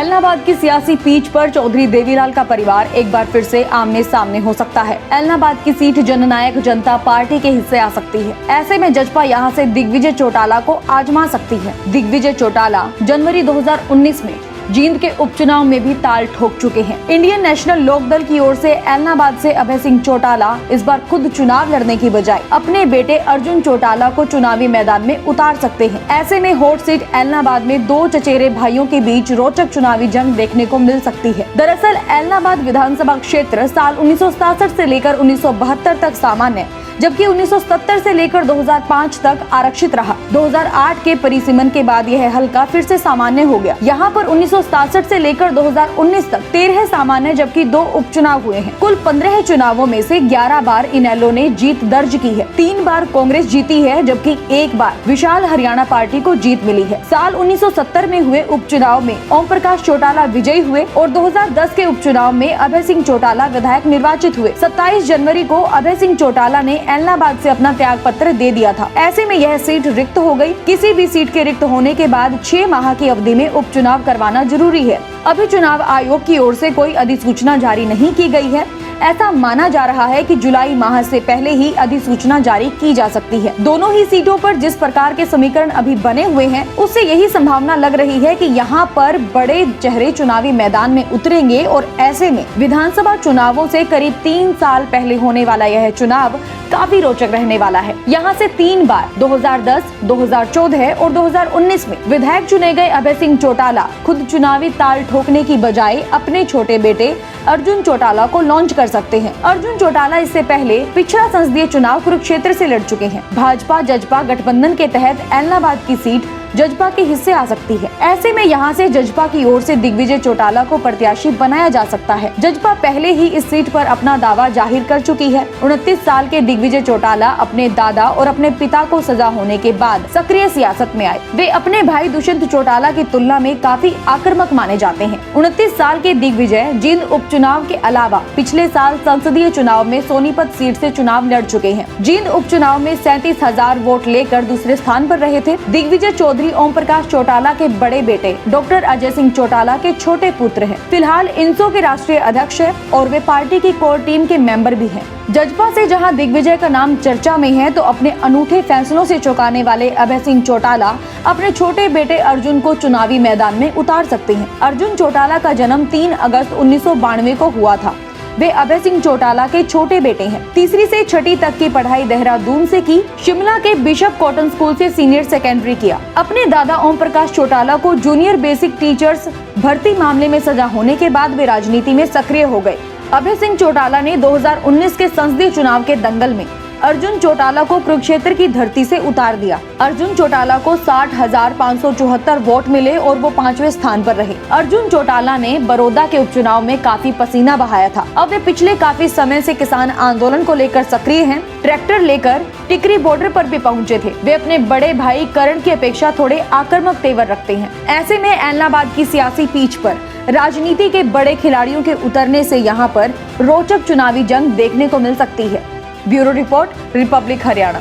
एलनाबाद की सियासी पीच पर चौधरी देवीलाल का परिवार एक बार फिर से आमने सामने हो सकता है। एलनाबाद की सीट जननायक जनता पार्टी के हिस्से आ सकती है। ऐसे में जजपा यहां से दिग्विजय चौटाला को आजमा सकती है। दिग्विजय चौटाला जनवरी 2019 में जींद के उपचुनाव में भी ताल ठोक चुके हैं। इंडियन नेशनल लोकदल की ओर से एलनाबाद से अभय सिंह चौटाला इस बार खुद चुनाव लड़ने की बजाय अपने बेटे अर्जुन चौटाला को चुनावी मैदान में उतार सकते हैं। ऐसे में हॉट सीट एलनाबाद में दो चचेरे भाइयों के बीच रोचक चुनावी जंग देखने को मिल सकती है। दरअसल एलनाबाद विधानसभा क्षेत्र साल 1967 से लेकर 1972 तक सामान्य, जबकि 1970 से लेकर 2005 तक आरक्षित रहा। 2008 के परिसीमन के बाद यह हल्का फिर से सामान्य हो गया। यहाँ पर 1967 से लेकर 2019 तक 13 सामान्य जबकि 2 उपचुनाव हुए हैं। कुल 15 चुनावों में से 11 बार इनेलो ने जीत दर्ज की है। 3 बार कांग्रेस जीती है जबकि 1 बार विशाल हरियाणा पार्टी को जीत मिली है। साल 1970 में हुए उपचुनाव में ओम प्रकाश चौटाला विजयी हुए और 2010 के उपचुनाव में अभय सिंह चौटाला विधायक निर्वाचित हुए। 27 जनवरी को अभय सिंह चौटाला ने एलनाबाद से अपना त्याग पत्र दे दिया था। ऐसे में यह सीट रिक्त हो गई। किसी भी सीट के रिक्त होने के बाद 6 माह की अवधि में उपचुनाव करवाना जरूरी है। अभी चुनाव आयोग की ओर से कोई अधिसूचना जारी नहीं की गई है। ऐसा माना जा रहा है कि जुलाई माह से पहले ही अधिसूचना जारी की जा सकती है। दोनों ही सीटों पर जिस प्रकार के समीकरण अभी बने हुए हैं, उससे यही संभावना लग रही है कि यहाँ पर बड़े चेहरे चुनावी मैदान में उतरेंगे और ऐसे में विधानसभा चुनावों से करीब 3 साल पहले होने वाला यह चुनाव काफी रोचक रहने वाला है। यहाँ से 3 बार 2010, 2014 और 2019 में विधायक चुने गए अभय सिंह चौटाला खुद चुनावी ताल ठोकने की बजाय अपने छोटे बेटे अर्जुन चौटाला को लॉन्च कर सकते हैं। अर्जुन चौटाला इससे पहले पिछड़ा संसदीय चुनाव कुरुक्षेत्र से लड़ चुके हैं। भाजपा जजपा गठबंधन के तहत एलनाबाद की सीट जजपा के हिस्से आ सकती है। ऐसे में यहाँ से जजपा की ओर से दिग्विजय चौटाला को प्रत्याशी बनाया जा सकता है। जजपा पहले ही इस सीट पर अपना दावा जाहिर कर चुकी है। 29 साल के दिग्विजय चौटाला अपने दादा और अपने पिता को सजा होने के बाद सक्रिय सियासत में आए। वे अपने भाई दुष्यंत चौटाला की तुलना में काफी आक्रामक माने जाते हैं। 29 साल के दिग्विजय जींद उपचुनाव के अलावा पिछले साल संसदीय चुनाव में सोनीपत सीट से चुनाव लड़ चुके हैं। जींद उपचुनाव में 37,000 वोट लेकर दूसरे स्थान पर रहे थे। दिग्विजय चौधरी ओम प्रकाश चौटाला के बड़े बेटे डॉक्टर अजय सिंह चौटाला के छोटे पुत्र हैं। फिलहाल इंसो के राष्ट्रीय अध्यक्ष है और वे पार्टी की कोर टीम के मेंबर भी हैं। जजपा से जहां दिग्विजय का नाम चर्चा में है, तो अपने अनूठे फैसलों से चौंकाने वाले अभय सिंह चौटाला अपने छोटे बेटे अर्जुन को चुनावी मैदान में उतार सकते हैं। अर्जुन चौटाला का जन्म 3 अगस्त 1992 को हुआ था। वे अभय सिंह चौटाला के छोटे बेटे हैं। 3री से 6ठी तक की पढ़ाई देहरादून से की। शिमला के बिशप कॉटन स्कूल से सीनियर सेकेंडरी किया। अपने दादा ओम प्रकाश चौटाला को जूनियर बेसिक टीचर्स भर्ती मामले में सजा होने के बाद वे राजनीति में सक्रिय हो गए। अभय सिंह चौटाला ने 2019 के संसदीय चुनाव के दंगल में अर्जुन चौटाला को कुरुक्षेत्र की धरती से उतार दिया। अर्जुन चौटाला को 60,574 वोट मिले और वो 5वें स्थान पर रहे। अर्जुन चौटाला ने बड़ौदा के उपचुनाव में काफी पसीना बहाया था। अब वे पिछले काफी समय से किसान आंदोलन को लेकर सक्रिय हैं। ट्रैक्टर लेकर टिकरी बॉर्डर पर भी पहुंचे थे। वे अपने बड़े भाई करण की अपेक्षा थोड़े आक्रामक तेवर रखते हैं। ऐसे में एलनाबाद की सियासी पीच पर राजनीति के बड़े खिलाड़ियों के उतरने से यहाँ पर रोचक चुनावी जंग देखने को मिल सकती है। Bureau report, Republic Haryana.